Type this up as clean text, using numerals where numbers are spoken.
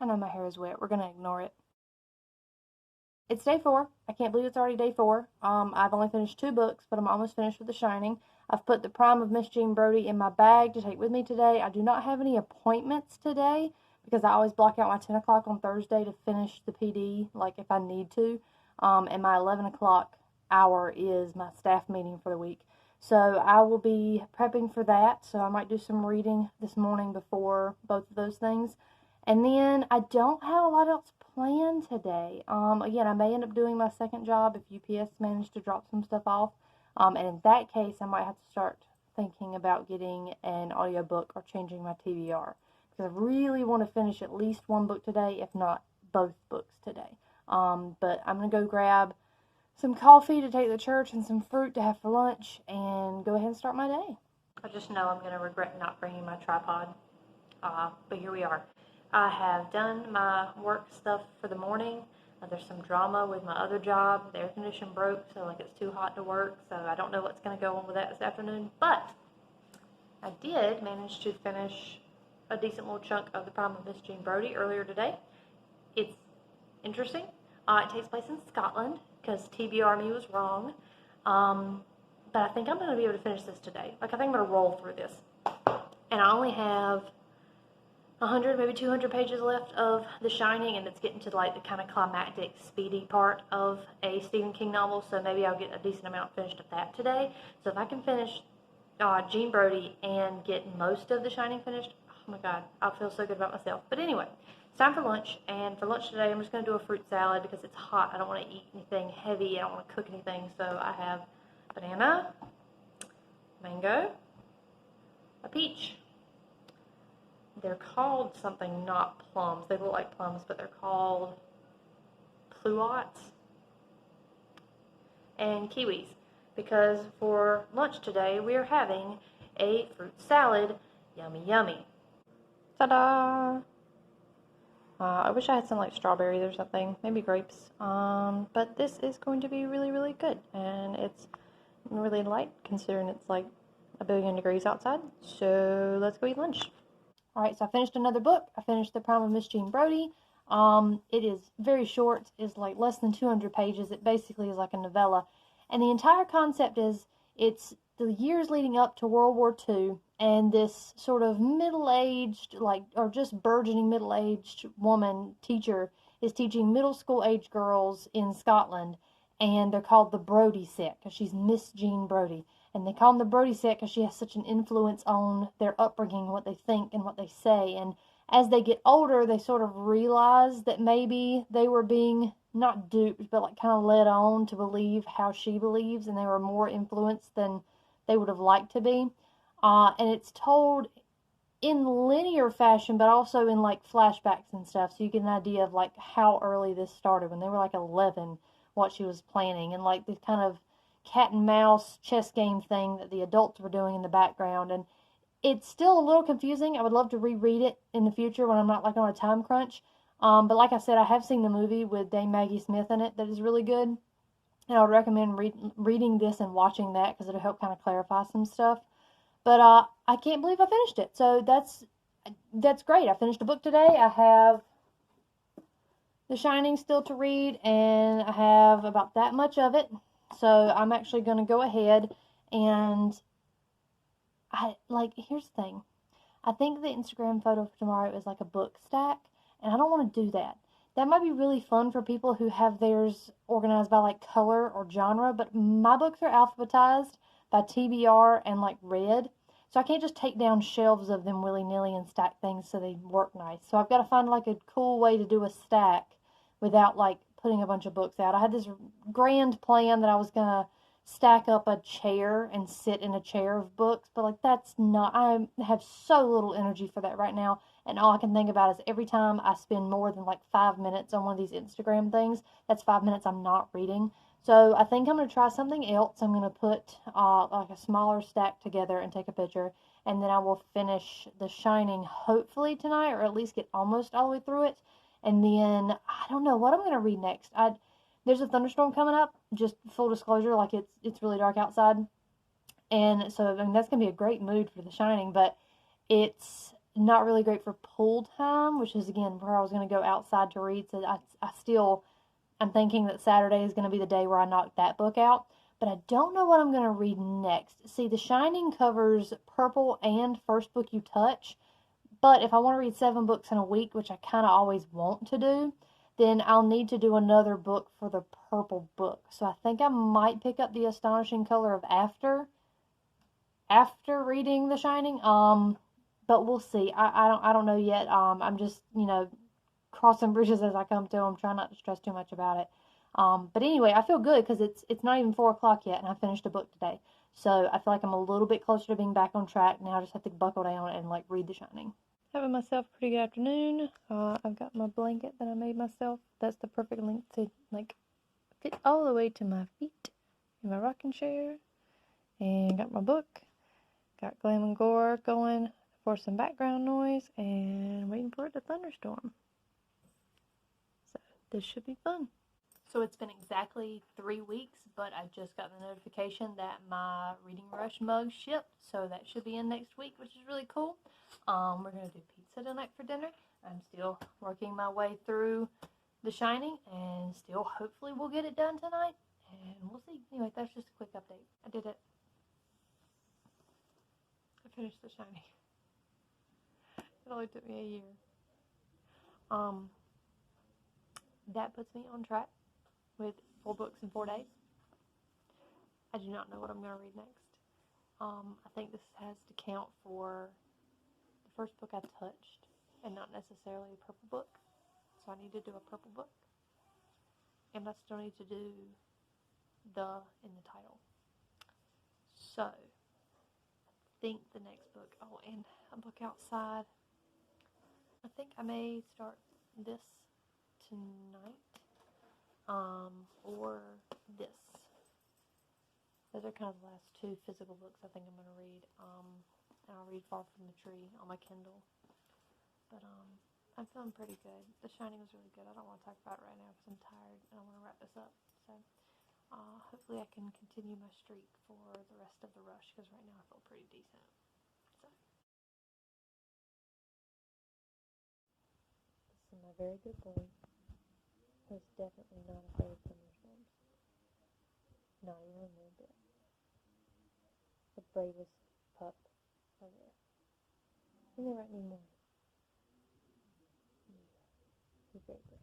I know my hair is wet. We're going to ignore it. It's day 4. I can't believe it's already day 4. I've only finished 2 books, but I'm almost finished with The Shining. I've put The Prime of Miss Jean Brodie in my bag to take with me today. I do not have any appointments today because I always block out my 10 o'clock on Thursday to finish the PD, like if I need to. And my 11 o'clock hour is my staff meeting for the week. So I will be prepping for that. So I might do some reading this morning before both of those things. And then I don't have a lot else planned today. Again, I may end up doing my second job if UPS managed to drop some stuff off. And in that case, I might have to start thinking about getting an audiobook or changing my TBR. Because I really want to finish at least one book today, if not both books today. But I'm going to go grab some coffee to take to church and some fruit to have for lunch and go ahead and start my day. I just know I'm going to regret not bringing my tripod. But here we are. I have done my work stuff for the morning. There's some drama with my other job. The air conditioner broke, so like it's too hot to work. So I don't know what's going to go on with that this afternoon. But I did manage to finish a decent little chunk of The Prime of Miss Jean Brodie earlier today. It's interesting. It takes place in Scotland because TBR me was wrong. But I think I'm going to be able to finish this today. Like I think I'm going to roll through this. And I only have 100, maybe 200 pages left of The Shining, and it's getting to like the kind of climactic, speedy part of a Stephen King novel, so maybe I'll get a decent amount finished of that today. So if I can finish Jean Brodie and get most of The Shining finished, oh my god, I'll feel so good about myself. But anyway, it's time for lunch, and for lunch today I'm just going to do a fruit salad because it's hot. I don't want to eat anything heavy, I don't want to cook anything, so I have banana, mango, a peach. They're called something not plums. They look like plums, but they're called pluots. And kiwis. Because for lunch today, we are having a fruit salad. Yummy, yummy. Ta-da! I wish I had some like strawberries or something. Maybe grapes. But this is going to be really, really good. And it's really light, considering it's like 1,000,000,000 degrees outside. So let's go eat lunch. Alright, so I finished another book. I finished The Prime of Miss Jean Brodie. It is very short. It's like less than 200 pages. It basically is like a novella. And the entire concept is it's the years leading up to World War II, and this sort of middle-aged, like, or just burgeoning middle-aged woman teacher is teaching middle school age girls in Scotland, and they're called the Brodie set because she's Miss Jean Brodie. And they call them the Brodie set because she has such an influence on their upbringing, what they think and what they say. And as they get older, they sort of realize that maybe they were being not duped, but like kind of led on to believe how she believes, and they were more influenced than they would have liked to be. And it's told in linear fashion, but also in like flashbacks and stuff, so you get an idea of like how early this started, when they were like 11, what she was planning, and like this kind of cat and mouse chess game thing that the adults were doing in the background. And it's still a little confusing. I would love to reread it in the future when I'm not like on a time crunch. But like I said, I have seen the movie with Dame Maggie Smith in it that is really good. And I would recommend reading this and watching that because it'll help kind of clarify some stuff. But I can't believe I finished it. So that's great. I finished a book today. I have The Shining still to read, and I have about that much of it. So I'm actually going to go ahead and here's the thing. I think the Instagram photo for tomorrow is like a book stack, and I don't want to do that. That might be really fun for people who have theirs organized by like color or genre, but my books are alphabetized by TBR and like red. So I can't just take down shelves of them willy-nilly and stack things so they work nice. So I've got to find like a cool way to do a stack without like putting a bunch of books out. I had this grand plan that I was going to stack up a chair and sit in a chair of books, but like that's not, I have so little energy for that right now, and all I can think about is every time I spend more than like 5 minutes on one of these Instagram things, that's 5 minutes I'm not reading. So I think I'm going to try something else. I'm going to put like a smaller stack together and take a picture, and then I will finish The Shining hopefully tonight, or at least get almost all the way through it. And then I don't know what I'm going to read next. There's a thunderstorm coming up, just full disclosure, like it's really dark outside. And so I mean, that's going to be a great mood for The Shining, but it's not really great for pool time, which is, again, where I was going to go outside to read. So I'm thinking that Saturday is going to be the day where I knock that book out. But I don't know what I'm going to read next. See, The Shining covers Purple and First Book You Touch. But if I want to read 7 books in a week, which I kind of always want to do, then I'll need to do another book for the purple book. So I think I might pick up The Astonishing Color of after reading The Shining. But we'll see. I don't know yet. I'm just, crossing bridges as I come to them, trying not to stress too much about it. But anyway, I feel good because it's not even 4 o'clock yet, and I finished a book today. So I feel like I'm a little bit closer to being back on track. Now I just have to buckle down and read The Shining. Having myself a pretty good afternoon. I've got my blanket that I made myself. That's the perfect length to fit all the way to my feet in my rocking chair. And got my book. Got Glam and Gore going for some background noise, and waiting for it to thunderstorm. So this should be fun. So it's been exactly 3 weeks, but I just got the notification that my Reading Rush mug shipped, so that should be in next week, which is really cool. We're going to do pizza tonight for dinner. I'm still working my way through The Shining, and still hopefully we'll get it done tonight, and we'll see. Anyway, that's just a quick update. I did it. I finished The Shining. It only took me a year. That puts me on track with 4 books in 4 days. I do not know what I'm going to read next. I think this has to count for the first book I touched, and not necessarily a purple book. So I need to do a purple book. And I still need to do the in the title. So, I think the next book, and a book outside. I think I may start this tonight, or this. Those are kind of the last 2 physical books I think I'm going to read. And I'll read Far From the Tree on my Kindle. But, I'm feeling pretty good. The Shining was really good. I don't want to talk about it right now because I'm tired and I want to wrap this up. So, hopefully I can continue my streak for the rest of the rush because right now I feel pretty decent. So, this is my very good boy who's definitely not afraid of thunderstorms. Not even a little bit. The bravest pup ever. And there right anymore. Yeah, he's very brave.